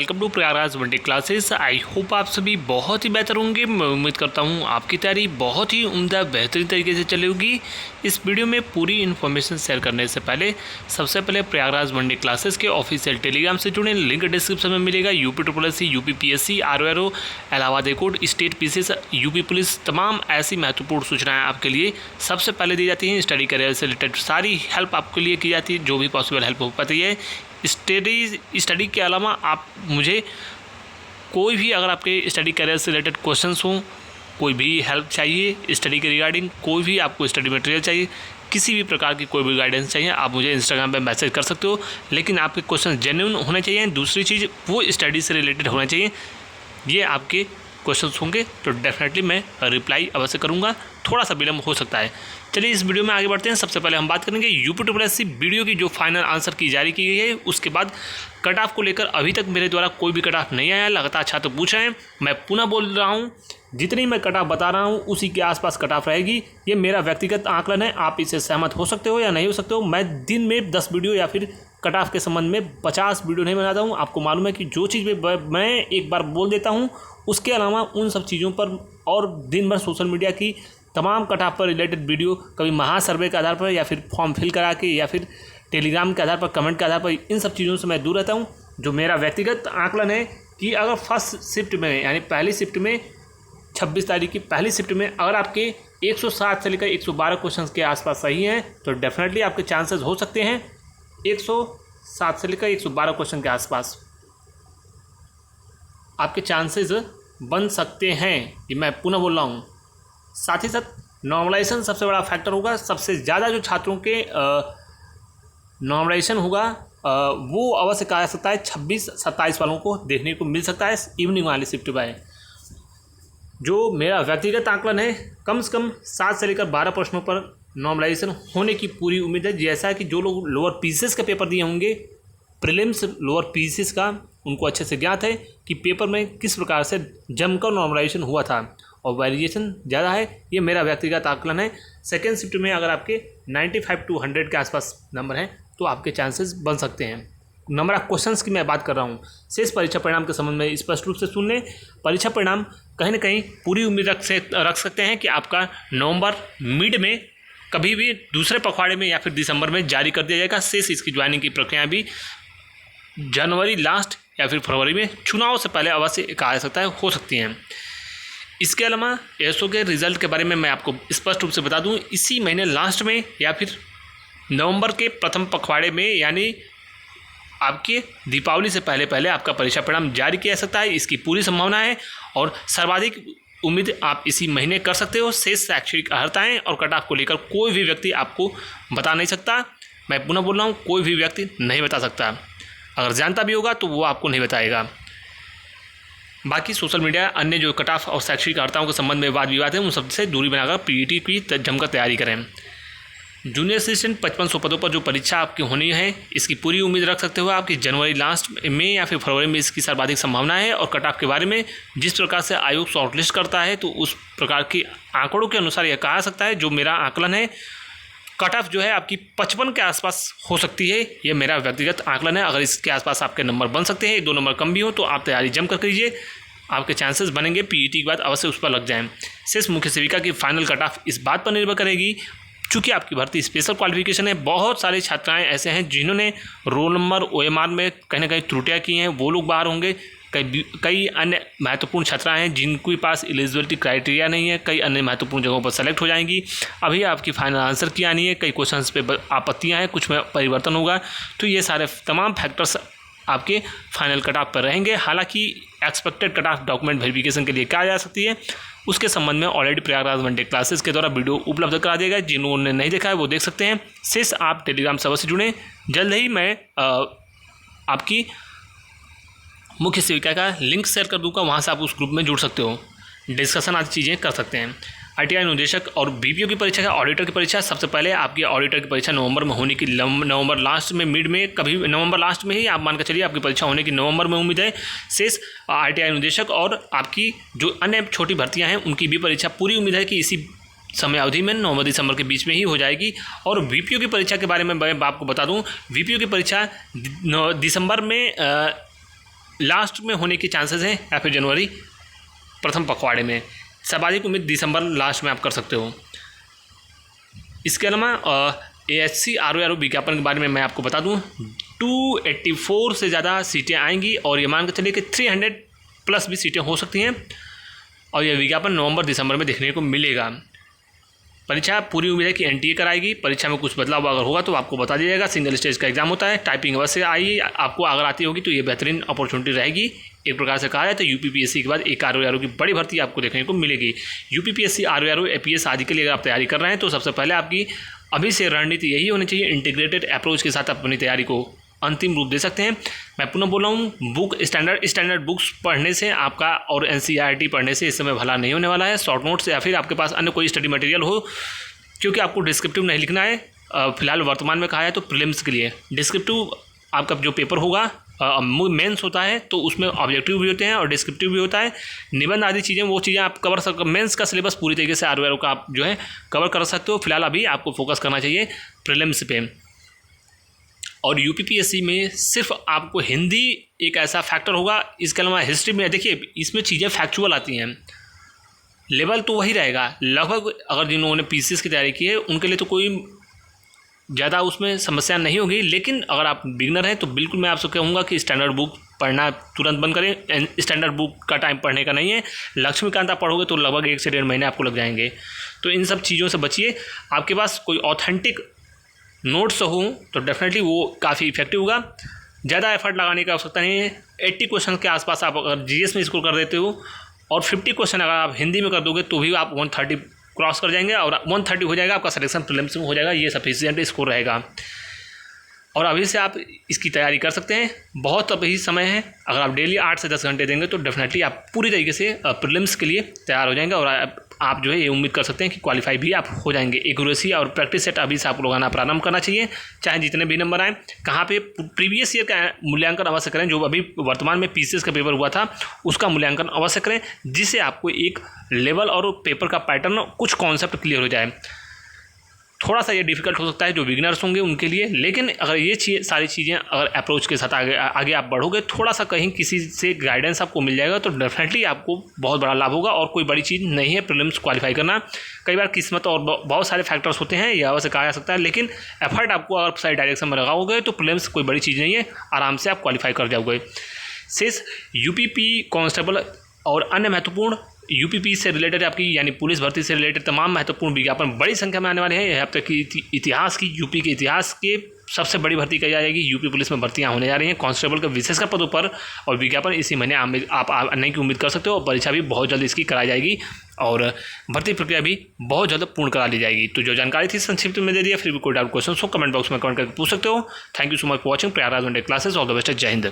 Welcome to Prayagraj one day classes. I hope आप सभी बहुत ही बेहतर होंगे। मैं उम्मीद करता हूँ आपकी तैयारी बहुत ही उम्दा बेहतरीन तरीके से चलेगी। इस वीडियो में पूरी इन्फॉर्मेशन शेयर करने से पहले सबसे पहले प्रयागराज वनडे क्लासेस के ऑफिशियल टेलीग्राम से जुड़े, लिंक डिस्क्रिप्शन में मिलेगा। UP SSC, UPPSC, RO, Allahabad court, state PCS, UP police, तमाम ऐसी महत्वपूर्ण सूचनाएँ आपके लिए सबसे पहले दी जाती हैं। स्टडी करियर से रिलेटेड सारी हेल्प आपके लिए की जाती है, जो भी पॉसिबल हेल्प हो पाती है। स्टडी के अलावा आप मुझे कोई भी, अगर आपके स्टडी करियर से रिलेटेड क्वेश्चंस हों, कोई भी हेल्प चाहिए स्टडी के रिगार्डिंग, कोई भी आपको स्टडी मटेरियल चाहिए, किसी भी प्रकार की कोई भी गाइडेंस चाहिए, आप मुझे इंस्टाग्राम पे मैसेज कर सकते हो। लेकिन आपके क्वेश्चन जेन्युइन होने चाहिए। दूसरी चीज़, वो स्टडी से रिलेटेड होना चाहिए। ये आपके क्वेश्चंस होंगे तो डेफिनेटली मैं रिप्लाई अवश्य करूँगा। थोड़ा सा विलम्ब हो सकता है। चलिए इस वीडियो में आगे बढ़ते हैं। सबसे पहले हम बात करेंगे UP SSC वीडियो की जो फाइनल आंसर की जारी की गई है। उसके बाद कट ऑफ को लेकर अभी तक मेरे द्वारा कोई भी कट ऑफ नहीं आया। लगातार छात्र पूछ रहे हैं, मैं पुनः बोल रहा हूँ, जितनी मैं कट ऑफ बता रहा हूँ उसी के आसपास कट ऑफ रहेगी। ये मेरा व्यक्तिगत आकलन है, आप इससे सहमत हो सकते हो या नहीं हो सकते हो। मैं दिन में 10 वीडियो या फिर कट ऑफ के संबंध में 50 वीडियो नहीं बनाता हूँ। आपको मालूम है कि जो चीज़ मैं एक बार बोल देता हूँ, उसके अलावा उन सब चीज़ों पर और दिन भर सोशल मीडिया की तमाम कट ऑफ पर रिलेटेड वीडियो, कभी महासर्वे के आधार पर या फिर फॉर्म फिल करा के या फिर टेलीग्राम के आधार पर, कमेंट के आधार पर, इन सब चीज़ों से मैं दूर रहता हूँ। जो मेरा व्यक्तिगत आकलन है कि अगर फर्स्ट शिफ्ट में, यानी पहली शिफ्ट में 26 तारीख की पहली शिफ्ट में अगर आपके 107 से लेकर 112 क्वेश्चन के आसपास सही हैं तो डेफिनेटली आपके चांसेस हो सकते हैं 107 से लेकर 112 क्वेश्चन के आसपास आपके चांसेस बन सकते हैं। ये मैं पुनः बोल रहा हूँ। साथ ही साथ नॉर्मलाइजेशन सबसे बड़ा फैक्टर होगा। सबसे ज़्यादा जो छात्रों के नॉर्मलाइजेशन होगा वो अवश्य कहा जा सकता है 26-27 वालों को देखने को मिल सकता है इवनिंग वाली शिफ्ट पर। जो मेरा व्यक्तिगत आकलन है, कम से कम 7 से लेकर 12 प्रश्नों पर नॉर्मलाइजेशन होने की पूरी उम्मीद है। जैसा कि जो लोग लोअर पीसीएस का पेपर दिए होंगे, प्रीलिम्स लोअर पीसीएस का, उनको अच्छे से ज्ञात है कि पेपर में किस प्रकार से जमकर नॉर्मलाइजेशन हुआ था और वेरिएशन ज़्यादा है। ये मेरा व्यक्तिगत आकलन है। सेकेंड शिफ्ट में अगर आपके 95 to 100 के आसपास नंबर हैं तो आपके चांसेस बन सकते हैं। नंबर ऑफ क्वेश्चंस की मैं बात कर रहा हूँ। शेष परीक्षा परिणाम के संबंध में स्पष्ट रूप से सुन लें। परीक्षा परिणाम कहीं ना कहीं पूरी उम्मीद रख सकते हैं कि आपका नवंबर मिड में कभी भी दूसरे पखवाड़े में या फिर दिसंबर में जारी कर दिया जाएगा। शेष इसकी ज्वाइनिंग की प्रक्रिया भी जनवरी लास्ट या फिर फरवरी में चुनाव से पहले अवश्य कहा जा सकता है हो सकती हैं। इसके अलावा एसओ के रिज़ल्ट के बारे में मैं आपको स्पष्ट रूप से बता दूं, इसी महीने लास्ट में या फिर नवंबर के प्रथम पखवाड़े में, यानी आपके दीपावली से पहले पहले आपका परीक्षा परिणाम जारी किया जा सकता है। इसकी पूरी संभावना है और सर्वाधिक उम्मीद आप इसी महीने कर सकते हो। शेष शैक्षणिक अर्हताएँ और कट ऑफ को लेकर कोई भी व्यक्ति आपको बता नहीं सकता। मैं पुनः बोल रहा हूँ, कोई भी व्यक्ति नहीं बता सकता। अगर जानता भी होगा तो वो आपको नहीं बताएगा। बाकी सोशल मीडिया अन्य जो कट ऑफ और शैक्षणिक अर्हताओं के संबंध में वाद विवाद है, उन सबसे दूरी बनाकर पीईटी की जमकर तैयारी करें। जूनियर असिस्टेंट 5500 पदों पर जो परीक्षा आपकी होनी है, इसकी पूरी उम्मीद रख सकते हो आपकी जनवरी लास्ट में या फिर फरवरी में इसकी सर्वाधिक संभावना है। और कट ऑफ के बारे में जिस प्रकार से आयोग शॉर्टलिस्ट करता है तो उस प्रकार के आंकड़ों के अनुसार यह कहा सकता है, जो मेरा आकलन है, कट ऑफ जो है आपकी 55 के आसपास हो सकती है। ये मेरा व्यक्तिगत आकलन है। अगर इसके आसपास आपके नंबर बन सकते हैं, 1-2 नंबर कम भी हो, तो आप तैयारी जम कर कीजिए। आपके चांसेस बनेंगे पीईटी के बाद अवश्य उस पर लग जाएं। शेष मुख्य सेविका की फाइनल कट ऑफ इस बात पर निर्भर करेगी, चूँकि आपकी भर्ती स्पेशल क्वालिफिकेशन है। बहुत सारे छात्राएँ ऐसे हैं जिन्होंने रोल नंबर OMR में कहीं ना कहीं त्रुटियाँ की हैं, वो लोग बाहर होंगे। कई अन्य महत्वपूर्ण छात्राएं हैं जिनके पास एलिजिबिलिटी क्राइटेरिया नहीं है, कई अन्य महत्वपूर्ण जगहों पर सेलेक्ट हो जाएंगी। अभी आपकी फाइनल आंसर की आनी है, कई क्वेश्चंस पे आपत्तियां हैं, कुछ में परिवर्तन होगा। तो ये सारे तमाम फैक्टर्स आपके फाइनल कट ऑफ पर रहेंगे। हालांकि expected cut off document verification के लिए क्या जा सकती है, उसके संबंध में ऑलरेडी प्रयागराज वनडे क्लासेस के द्वारा वीडियो उपलब्ध करा दिया गया। जिन्होंने नहीं देखा है वो देख सकते हैं। शेष आप टेलीग्राम सर्वर से जुड़ें। जल्द ही मैं आपकी मुख्य सेविका का लिंक शेयर कर दूंगा, वहाँ से आप उस ग्रुप में जुड़ सकते हो, डिस्कशन आदि चीज़ें कर सकते हैं। ITI अनुदेशक और BPO की परीक्षा का ऑडिटर की परीक्षा, सबसे पहले आपकी ऑडिटर की परीक्षा नवंबर में होने की, नवंबर लास्ट में, मिड में, कभी नवंबर लास्ट में ही आप मान कर चलिए आपकी परीक्षा होने की नवंबर में उम्मीद है। शेष ITI अनुदेशक और आपकी जो अन्य छोटी भर्तियाँ हैं उनकी भी परीक्षा पूरी उम्मीद है कि इसी समय अवधि में नवंबर दिसंबर के बीच में ही हो जाएगी। और VPO की परीक्षा के बारे में मैं आपको बता दूँ, VPO की परीक्षा दिसंबर में लास्ट में होने के चांसेस हैं या फिर जनवरी प्रथम पखवाड़े में। सर्वाधिक उम्मीद दिसंबर लास्ट में आप कर सकते हो। इसके अलावा AHC RO विज्ञापन के बारे में मैं आपको बता दूं, 284 से ज़्यादा सीटें आएंगी और ये मान के चलिए कि 300 प्लस भी सीटें हो सकती हैं और यह विज्ञापन नवंबर दिसंबर में देखने को मिलेगा। परीक्षा पूरी उम्मीद है कि NTA कराएगी। परीक्षा में कुछ बदलाव अगर होगा तो आपको बता दिया जाएगा। सिंगल स्टेज का एग्जाम होता है। टाइपिंग अवश्य आई आपको, अगर आती होगी तो ये बेहतरीन अपॉर्चुनिटी रहेगी। एक प्रकार से कहा जाए तो UPPSC के बाद एक RO की बड़ी भर्ती आपको देखने को मिलेगी। UPPSC RO APS आदि के लिए अगर आप तैयारी कर रहे हैं तो सबसे पहले आपकी अभी से रणनीति यही होनी चाहिए, इंटीग्रेटेड अप्रोच के साथ अपनी तैयारी को अंतिम रूप दे सकते हैं। मैं पुनः बोल रहा हूँ, बुक स्टैंडर्ड बुक्स पढ़ने से आपका और NCERT पढ़ने से इस समय भला नहीं होने वाला है। शॉर्ट नोट्स या फिर आपके पास अन्य कोई स्टडी मटेरियल हो, क्योंकि आपको डिस्क्रिप्टिव नहीं लिखना है। फिलहाल वर्तमान में कहा है तो प्रीलिम्स के लिए डिस्क्रिप्टिव आपका जो पेपर होगा मेंस होता है तो उसमें ऑब्जेक्टिव भी होते हैं और डिस्क्रिप्टिव भी होता है। निबंध आदि चीज़ें वो चीज़ें आप कवर सकते, मेंस का सिलेबस पूरी तरीके से RO का आप जो है कवर कर सकते हो। फिलहाल अभी आपको फोकस करना चाहिए प्रीलिम्स पे। और UPPSC में सिर्फ आपको हिंदी एक ऐसा फैक्टर होगा, इसके अलावा हिस्ट्री में देखिए इसमें चीज़ें फैक्चुअल आती हैं, लेवल तो वही रहेगा लगभग। अगर जिन्होंने PCS की तैयारी की है उनके लिए तो कोई ज़्यादा उसमें समस्या नहीं होगी, लेकिन अगर आप बिगनर हैं तो बिल्कुल मैं आपसे कहूँगा कि स्टैंडर्ड बुक पढ़ना तुरंत बंद करें। स्टैंडर्ड बुक का टाइम पढ़ने का नहीं है। लक्ष्मीकांत आप पढ़ोगे तो लगभग 1 से 1.5 महीने आपको लग जाएंगे। तो इन सब चीज़ों से बचिए। आपके पास कोई ऑथेंटिक नोट्स हो तो डेफिनेटली वो काफ़ी इफेक्टिव होगा। ज़्यादा एफर्ट लगाने की आवश्यकता नहीं है। 80 क्वेश्चन के आसपास आप अगर GS में स्कोर कर देते हो और 50 क्वेश्चन अगर आप हिंदी में कर दोगे तो भी आप 130 क्रॉस कर जाएंगे और 130 हो जाएगा, आपका सिलेक्शन प्रीलिम्स में हो जाएगा। ये सफिशिएंट स्कोर रहेगा और अभी से आप इसकी तैयारी कर सकते हैं। बहुत अभी समय है। अगर आप डेली 8 से 10 घंटे देंगे तो डेफिनेटली आप पूरी तरीके से प्रीलिम्स के लिए तैयार हो जाएंगे और आप जो है ये उम्मीद कर सकते हैं कि क्वालिफाई भी आप हो जाएंगे। एक्यूरेसी और प्रैक्टिस सेट अभी से आप रोजाना प्रारंभ करना चाहिए, चाहे जितने भी नंबर आए। कहाँ पे प्रीवियस ईयर का मूल्यांकन अवश्य करें। जो अभी वर्तमान में PCS का पेपर हुआ था उसका मूल्यांकन अवश्य करें, जिससे आपको एक लेवल और पेपर का पैटर्न कुछ कॉन्सेप्ट क्लियर हो जाए। थोड़ा सा ये डिफिकल्ट हो सकता है जो बिगिनर्स होंगे उनके लिए, लेकिन अगर ये सारी चीज़ें अगर अप्रोच के साथ आगे आप बढ़ोगे, थोड़ा सा कहीं किसी से गाइडेंस आपको मिल जाएगा तो डेफिनेटली आपको बहुत बड़ा लाभ होगा। और कोई बड़ी चीज़ नहीं है प्रीलिम्स क्वालिफाई करना। कई बार किस्मत और बहुत सारे फैक्टर्स होते हैं, यह अवश्य कहा जा सकता है, लेकिन एफर्ट आपको अगर सही डायरेक्शन में लगाओगे तो प्रीलिम्स कोई बड़ी चीज़ नहीं है, आराम से आप क्वालिफाई कर जाओगे। शेष UPP कांस्टेबल और अन्य महत्वपूर्ण UPP से रिलेटेड आपकी यानी पुलिस भर्ती से रिलेटेड तमाम महत्वपूर्ण विज्ञापन बड़ी संख्या में आने वाले हैं। यह अब तक की इतिहास की UP के इतिहास के सबसे बड़ी भर्ती कही जाएगी। UP पुलिस में भर्तियां होने जा रही हैं कांस्टेबल के विशेषकर पदों पर, और विज्ञापन इसी महीने आप आने की उम्मीद कर सकते हो। और परीक्षा भी बहुत जल्द इसकी कराई जाएगी और भर्ती प्रक्रिया भी बहुत जल्द पूर्ण करा ली जाएगी। तो जो जानकारी थी संक्षिप्त में दे दिया। फिर भी कोई डाउट क्वेश्चन हो कमेंट बॉक्स में कमेंट करके पूछ सकते हो। Thank you so much for watching Prayagraj one day classes. All the best. जय हिंद।